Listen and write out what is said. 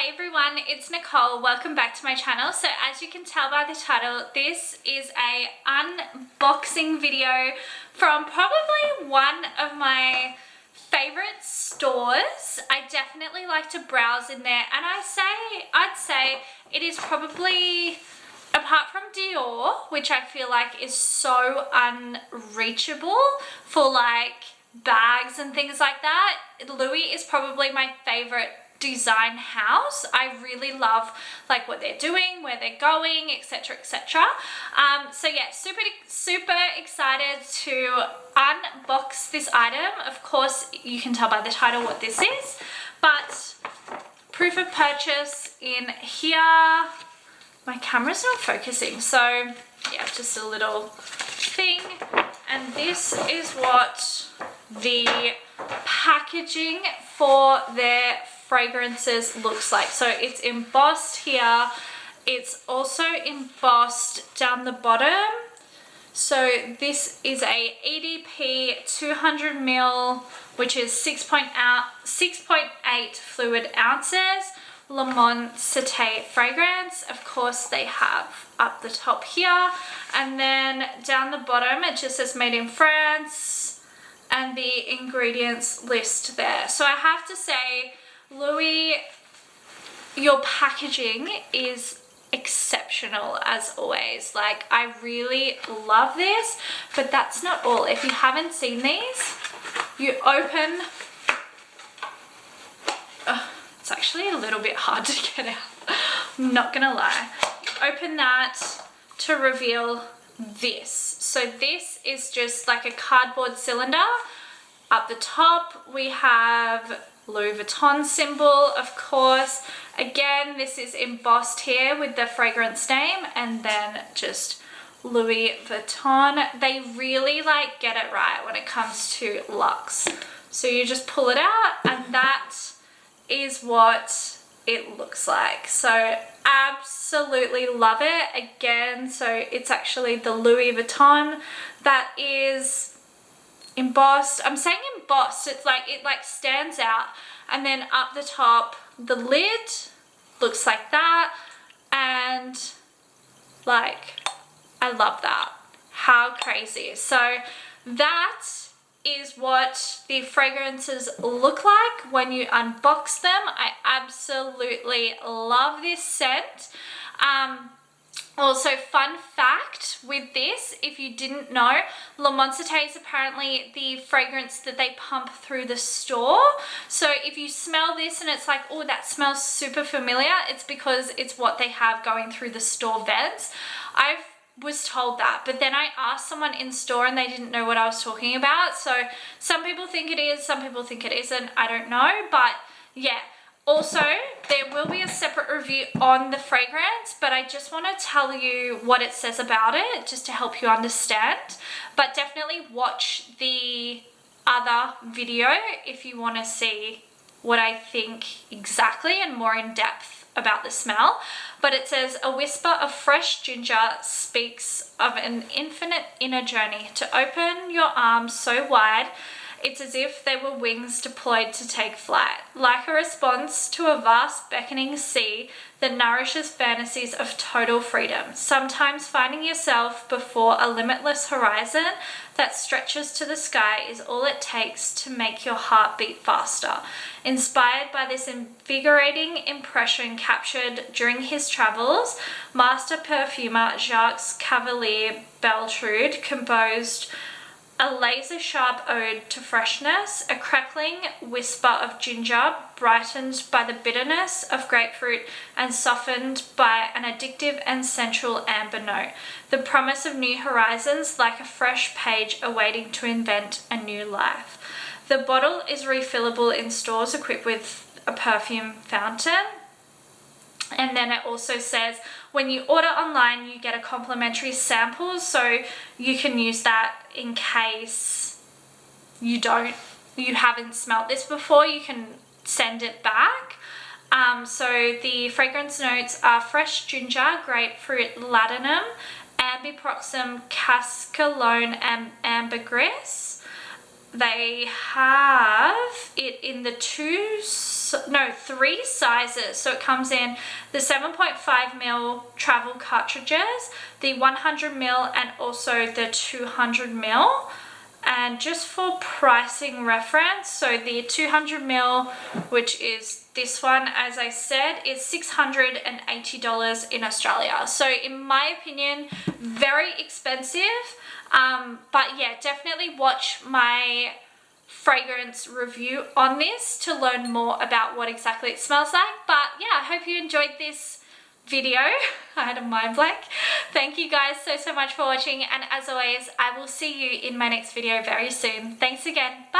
Hey everyone, it's Nicole. Welcome back to my channel. So as you can tell by the title, this is a unboxing video from probably one of my favorite stores. I definitely like to browse in there, and I'd say it is probably, apart from Dior, which I feel like is so unreachable for like bags and things like that, Louis is probably my favorite design house. I really love like what they're doing, where they're going, etc, etc. So yeah, super excited to unbox this item. Of course you can tell by the title what this is, but proof of purchase in here. My camera's not focusing, so yeah, just a little thing. And this is what the packaging for their fragrances looks like. So it's embossed here. It's also embossed down the bottom. So this is a EDP 200 ml, which is 6.8 fluid ounces. Le Monde Cité fragrance. Of course they have up the top here, and then down the bottom it just says made in France and the ingredients list there. So I have to say, Louis, your packaging is exceptional as always. Like, I really love this, but that's not all. If you haven't seen these, you open, it's actually a little bit hard to get out, I'm not gonna lie. Open that to reveal this. So this is just like a cardboard cylinder. Up the top we have Louis Vuitton symbol, of course. Again, this is embossed here with the fragrance name, and then just Louis Vuitton. They really like get it right when it comes to luxe. So you just pull it out, and that is what it looks like. So absolutely love it. Again, so it's actually the Louis Vuitton that is embossed. I'm saying embossed, it's like it like stands out, and then up the top the lid looks like that, and like I love that. How crazy. So that is what the fragrances look like when you unbox them. I absolutely love this scent. Also, fun fact with this, if you didn't know, Le Monde Cité is apparently the fragrance that they pump through the store. So if you smell this and it's like, oh, that smells super familiar, it's because it's what they have going through the store vents. I was told that, but then I asked someone in store and they didn't know what I was talking about. So some people think it is, some people think it isn't, I don't know, but yeah. Also, there will be a separate review on the fragrance, but I just want to tell you what it says about it, just to help you understand. But definitely watch the other video if you want to see what I think exactly and more in depth about the smell. But it says, a whisper of fresh ginger speaks of an infinite inner journey. To open your arms so wide, it's as if they were wings deployed to take flight, like a response to a vast beckoning sea that nourishes fantasies of total freedom, sometimes finding yourself before a limitless horizon that stretches to the sky is all it takes to make your heart beat faster. Inspired by this invigorating impression captured during his travels, master perfumer Jacques Cavalier Beltrude composed a laser-sharp ode to freshness, a crackling whisper of ginger, brightened by the bitterness of grapefruit and softened by an addictive and sensual amber note. The promise of new horizons, like a fresh page awaiting to invent a new life. The bottle is refillable in stores equipped with a perfume fountain. And then it also says, when you order online, you get a complimentary sample, so you can use that in case you haven't smelled this before. You can send it back. So the fragrance notes are fresh ginger, grapefruit, ladanum, ambiproxum, cascalone, and ambergris. They have it in the 2 three sizes. So it comes in the 7.5mm travel cartridges, the 100mm, and also the 200mm. And just for pricing reference, so the 200mm, which is this one, as I said, is $680 in Australia. So in my opinion, very expensive. But yeah, definitely watch my fragrance review on this to learn more about what exactly it smells like. But yeah, I hope you enjoyed this video. I had a mind blank. Thank you guys so much for watching, and as always, I will see you in my next video very soon. Thanks again. Bye.